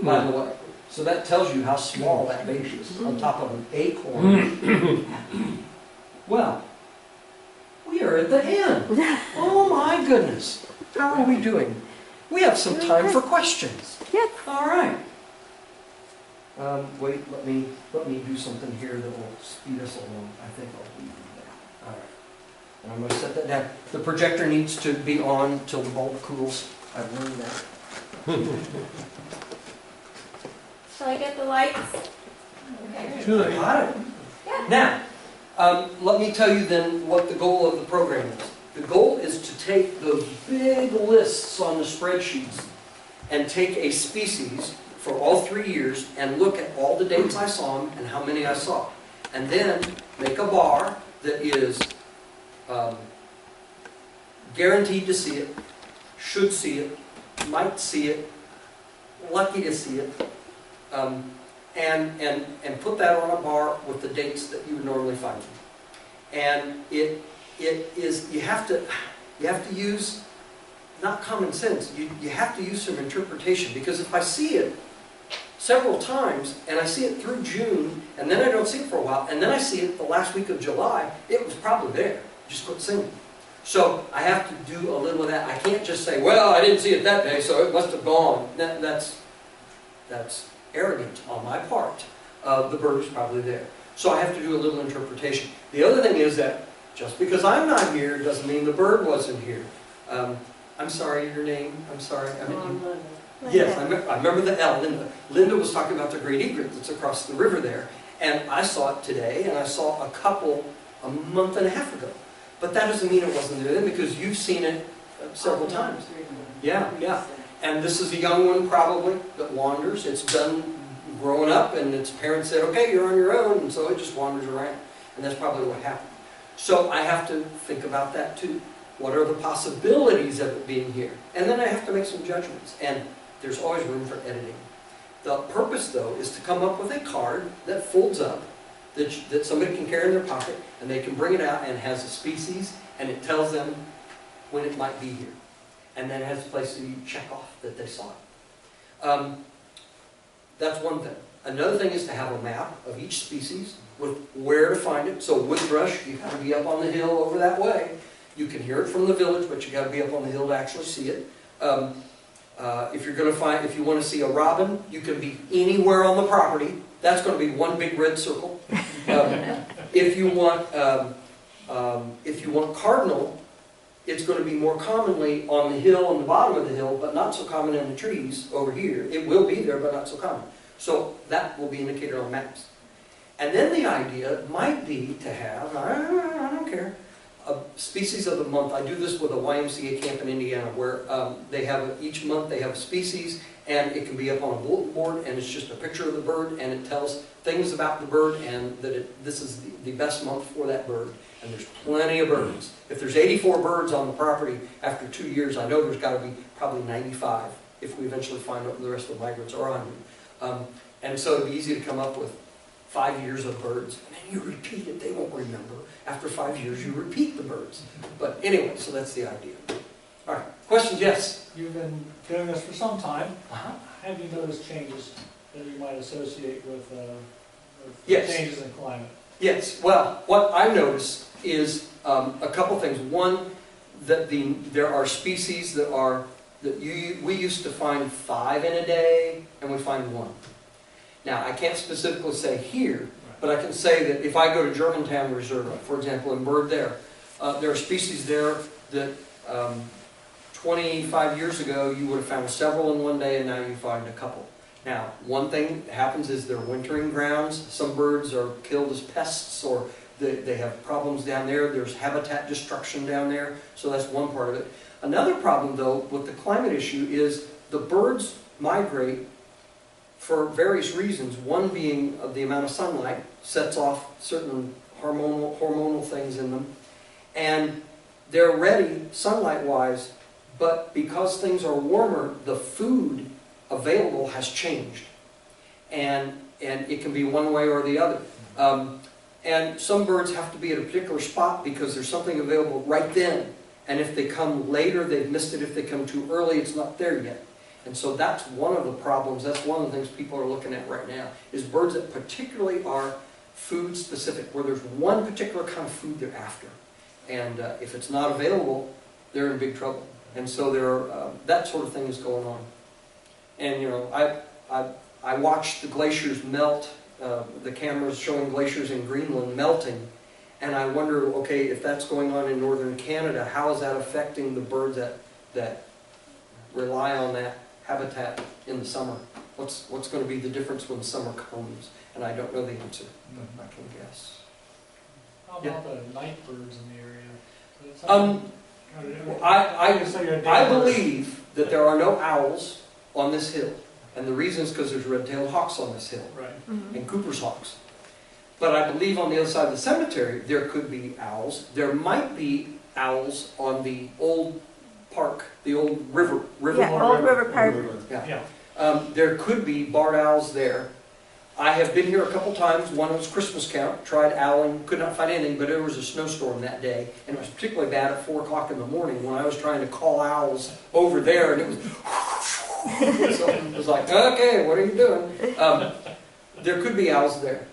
by the way. So that tells you how small that baby is, on top of an acorn. Well, we are at the end. Oh my goodness. How are we doing? We have some time for questions. Yes. All right. Wait, let me do something here that will speed us along. I think I'll do that. All right. And I'm going to set that down. The projector needs to be on till the bulb cools. I've learned that. Shall I get the lights? Okay. Should I? Got it. Now, let me tell you then what the goal of the program is. The goal is to take those big lists on the spreadsheets and take a species for all 3 years and look at all the dates I saw them and how many I saw. And then make a bar that is guaranteed to see it, should see it, might see it, lucky to see it, and put that on a bar with the dates that you would normally find them. And it is, you have to use, not common sense, you have to use some interpretation, because if I see it several times, and I see it through June, and then I don't see it for a while, and then I see it the last week of July, it was probably there, just quit singing. So I have to do a little of that. I can't just say, well, I didn't see it that day, so it must have gone. That's arrogant on my part. The bird was probably there. So I have to do a little interpretation. The other thing is that just because I'm not here doesn't mean the bird wasn't here. I'm sorry, your name? I'm sorry. Yes, I remember the L, Linda. Linda was talking about the Great Egrets that's across the river there. And I saw it today, and I saw a couple a month and a half ago. But that doesn't mean it wasn't there then, because you've seen it several times. Yeah, yeah. And this is a young one probably that wanders. It's done growing up, and its parents said, okay, you're on your own, and so it just wanders around. And that's probably what happened. So I have to think about that too. What are the possibilities of it being here? And then I have to make some judgments. And there's always room for editing. The purpose, though, is to come up with a card that folds up, that somebody can carry in their pocket, and they can bring it out and it has a species, and it tells them when it might be here. And then it has a place to check off that they saw it. That's one thing. Another thing is to have a map of each species with where to find it. So wood thrush, you got to be up on the hill over that way. You can hear it from the village, but you got to be up on the hill to actually see it. If you want to see a robin, you can be anywhere on the property. That's going to be one big red circle. If you want cardinal, it's going to be more commonly on the hill, on the bottom of the hill, but not so common in the trees over here. It will be there, but not so common. So that will be indicated on maps. And then the idea might be to have, I don't care, a species of the month. I do this with a YMCA camp in Indiana where they have, each month they have a species, and it can be up on a bulletin board, and it's just a picture of the bird, and it tells things about the bird, and that this is the best month for that bird. And there's plenty of birds. If there's 84 birds on the property after 2 years, I know there's got to be probably 95 if we eventually find out the rest of the migrants are 100. And so it'd be easy to come up with 5 years of birds, and then you repeat it. They won't remember. After 5 years, you repeat the birds. But anyway, so that's the idea. All right, questions? Yes? You've been doing this for some time. Uh-huh. Have you noticed changes that you might associate with Yes. changes in climate? Yes. Well, what I noticed is a couple things. One, that there are species that we used to find 5 in a day, and we find 1. Now, I can't specifically say here, but I can say that if I go to Germantown Reserve, for example, and bird there are species there that 25 years ago you would have found several in one day, and now you find a couple. Now, one thing that happens is they're wintering grounds. Some birds are killed as pests, or they have problems down there. There's habitat destruction down there, so that's one part of it. Another problem, though, with the climate issue is the birds migrate for various reasons. One being the amount of sunlight sets off certain hormonal things in them. And they're ready sunlight-wise, but because things are warmer, the food available has changed. And it can be one way or the other. And some birds have to be at a particular spot because there's something available right then. And if they come later, they've missed it. If they come too early, it's not there yet. And so that's one of the problems, that's one of the things people are looking at right now, is birds that particularly are food specific, where there's one particular kind of food they're after. And if it's not available, they're in big trouble. And so that sort of thing is going on. And you know, I watched the glaciers melt, the cameras showing glaciers in Greenland melting, and I wonder, okay, if that's going on in northern Canada, how is that affecting the birds that rely on that habitat in the summer? What's going to be the difference when summer comes? And I don't know the answer, but I can guess. How about the night birds in the area? I believe that there are no owls on this hill, and the reason is because there's red-tailed hawks on this hill, right, and Cooper's hawks. But I believe on the other side of the cemetery there could be owls. There might be owls on the old park, the old river. Yeah, Old River Park. Yeah. There could be barred owls there. I have been here a couple times. One was Christmas count, tried owling, could not find anything, but there was a snowstorm that day, and it was particularly bad at 4 o'clock in the morning when I was trying to call owls over there, and it was so it was like, okay, what are you doing? There could be owls there.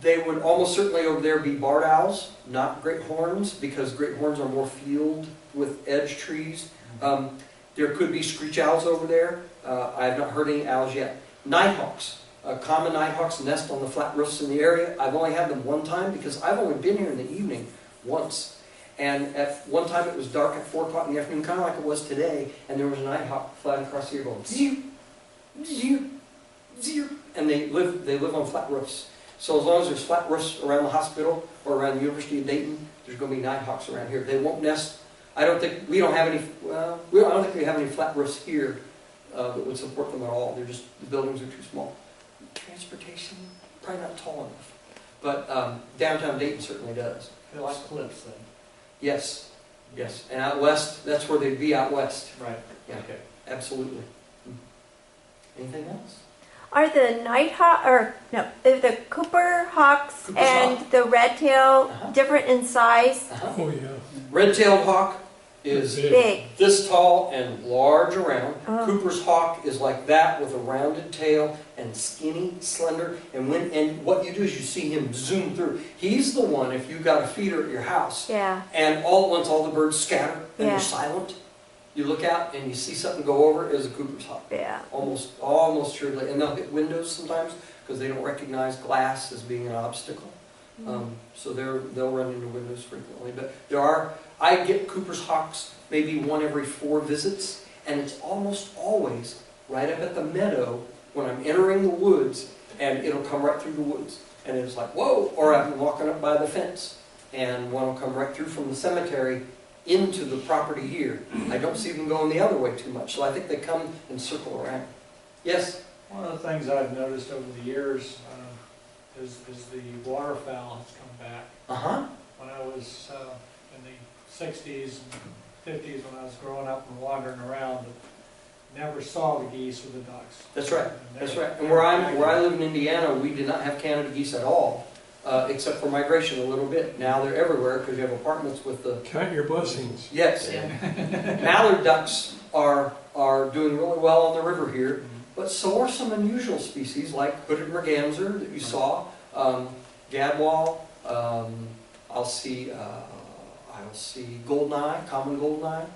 They would almost certainly over there be barred owls, not great horns, because great horns are more field with edge trees. There could be screech owls over there. I have not heard any owls yet. Nighthawks. Common nighthawks nest on the flat roofs in the area. I've only had them one time because I've only been here in the evening once. And at one time it was dark at 4 o'clock in the afternoon, kind of like it was today, and there was a nighthawk flying across the air going, zee, zee, zee, and they live on flat roofs. So as long as there's flat roofs around the hospital or around the University of Dayton, there's going to be nighthawks around here. They won't nest. I don't think we have any flat roofs here that would support them at all. The buildings are too small. transportation, probably not tall enough. But downtown Dayton certainly does. They like clips then. Yes, yes. And out west, that's where they'd be out west. Right. Yeah. Okay. Absolutely. Anything else? Are the Nighthawk, or no, the Cooper Hawks Cooper's and hawk. the Red Tail Uh-huh. different in size? Uh-huh. Oh, yeah. Red-tailed hawk is Big. this tall and large around. Oh. Cooper's hawk is like that with a rounded tail and skinny, slender. And what you do is you see him zoom through. He's the one, if you've got a feeder at your house, Yeah. and all at once all the birds scatter and Yeah. they're silent, you look out and you see something go over, it is a Cooper's hawk. Yeah. Almost surely. And they'll hit windows sometimes because they don't recognize glass as being an obstacle. So they'll run into windows frequently. But I get Cooper's hawks maybe one every 4 visits, and it's almost always right up at the meadow when I'm entering the woods, and it'll come right through the woods. And it's like, whoa! Or I'm walking up by the fence, and one will come right through from the cemetery into the property here. I don't see them going the other way too much, so I think they come and circle around. Yes? One of the things I've noticed over the years is the waterfowl has come back. Uh-huh. When I was in the 60s and 50s, when I was growing up and wandering around, never saw the geese or the ducks. That's right. And That's they're- right. And where I live in Indiana, we did not have Canada geese at all, except for migration a little bit. Now they're everywhere because you have apartments with the... Count your blessings. Yes. Mallard ducks are doing really well on the river here, but so are some unusual species like hooded merganser that you saw, gadwall. I'll see goldeneye, common goldeneye.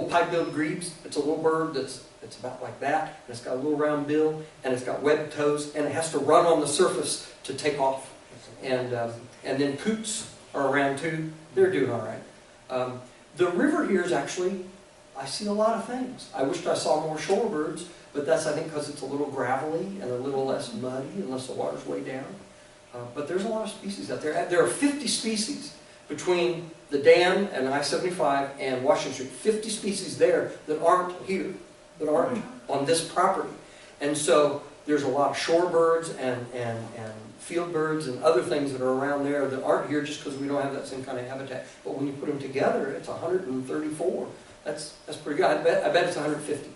Pipe-billed grebes. It's a little bird that's about like that, and it's got a little round bill, and it's got webbed toes, and it has to run on the surface to take off. And then coots are around too. They're doing all right. The river here is actually, I see a lot of things. I wished I saw more shorebirds, but that's, I think, because it's a little gravelly and a little less muddy unless the water's way down. But there's a lot of species out there. There are 50 species between the dam and I-75 and Washington Street. 50 species there that aren't here, that aren't on this property. And so there's a lot of shorebirds and field birds and other things that are around there that aren't here just because we don't have that same kind of habitat. But when you put them together, it's 134. That's pretty good. I bet it's 150.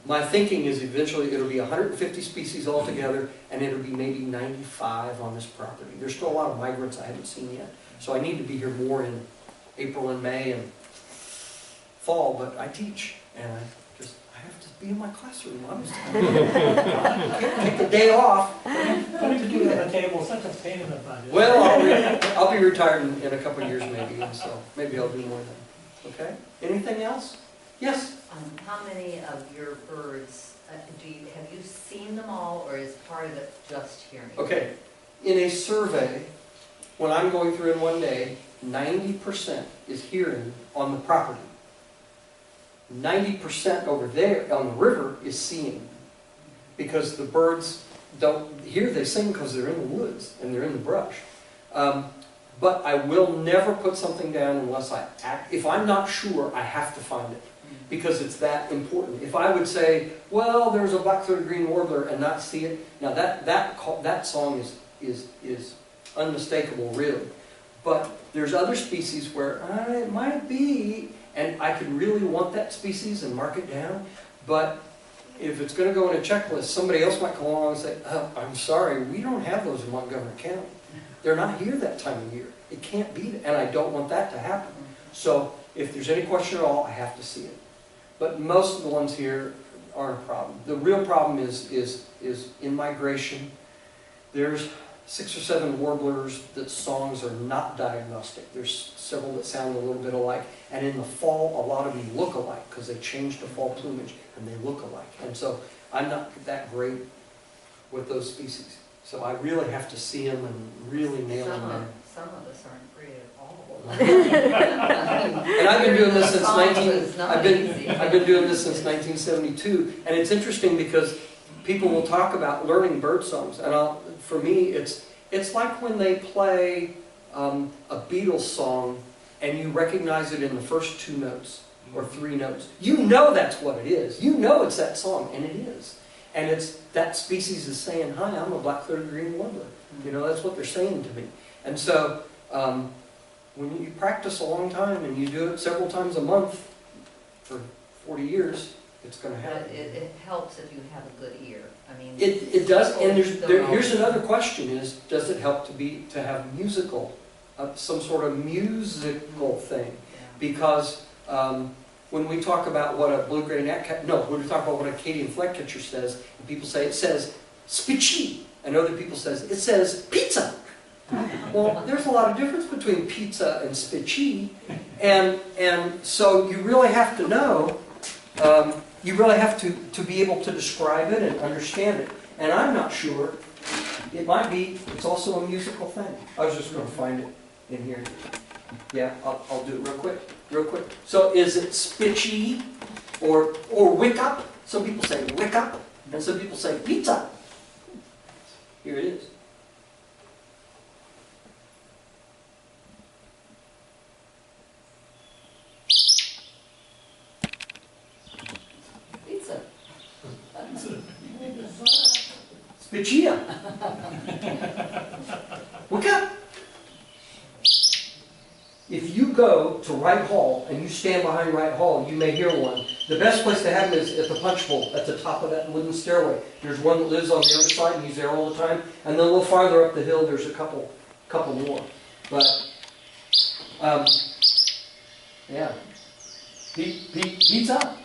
My thinking is eventually it'll be 150 species altogether, and it'll be maybe 95 on this property. There's still a lot of migrants I haven't seen yet. So I need to be here more in April and May and fall, but I teach, and I have to be in my classroom. I can't take the day off. Putting food on the table is such a pain in the butt. isn't it? Well, I'll be retired in a couple of years maybe, and so maybe I'll do more then. Okay? Anything else? Yes? How many of your birds, have you seen them all, or is part of it just hearing? Okay. In a survey, when I'm going through in one day, 90% is hearing on the property. 90% over there on the river is seeing. Because the birds don't, here they sing because they're in the woods and they're in the brush. But I will never put something down unless if I'm not sure, I have to find it. Because it's that important. If I would say, well, there's a black-throated green warbler and not see it, now that song is unmistakable, really. But there's other species where it might be, and I could really want that species and mark it down. But if it's going to go in a checklist, somebody else might come along and say, oh, I'm sorry, we don't have those in Montgomery County. They're not here that time of year. It can't be, and I don't want that to happen. So if there's any question at all, I have to see it. But most of the ones here aren't a problem. The real problem is in migration. There's 6 or 7 warblers that songs are not diagnostic. There's several that sound a little bit alike. And in the fall, a lot of them look alike because they change to fall plumage and they look alike. And so I'm not that great with those species. So I really have to see them and really nail them in. Some of us aren't great at all. And I've been doing this since I've been doing this since 1972, and it's interesting because people will talk about learning bird songs, and for me, it's like when they play a Beatles song and you recognize it in the first 2 notes or 3 notes. You know that's what it is. You know it's that song, and it is. And it's, that species is saying, hi, I'm a black throated green warbler. You know, that's what they're saying to me. And so, when you practice a long time and you do it several times a month for 40 years, it's going to But happen. it helps if you have a good ear. I mean. It does, and here's all- another question is, does it help to have musical, some sort of musical thing? Yeah. Because when we talk about what a blue-gray gnatcatcher, no, when we talk about what a Acadian fleckcatcher says, and people say it says spitchy, and other people says it says pizza. Well, there's a lot of difference between pizza and spitchy, and so you really have to know, you really have to be able to describe it and understand it. And I'm not sure, it might be, it's also a musical thing. I was just going to find it in here. Yeah, I'll do it real quick. So is it spitchy or wick up? Some people say wick up, and some people say pizza. Here it is. Pizza. Spitchia. Wick up. If you go to Wright Hall and you stand behind Wright Hall, you may hear one. The best place to have them is at the punch bowl, at the top of that wooden stairway. There's one that lives on the other side and he's there all the time. And then a little farther up the hill, there's a couple more. But, yeah. Pizza?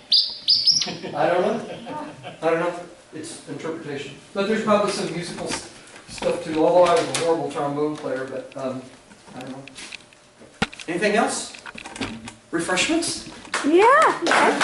I don't know. It's interpretation. But there's probably some musical stuff too, although I was a horrible trombone player, but I don't know. Anything else? Refreshments? Yeah. Yeah.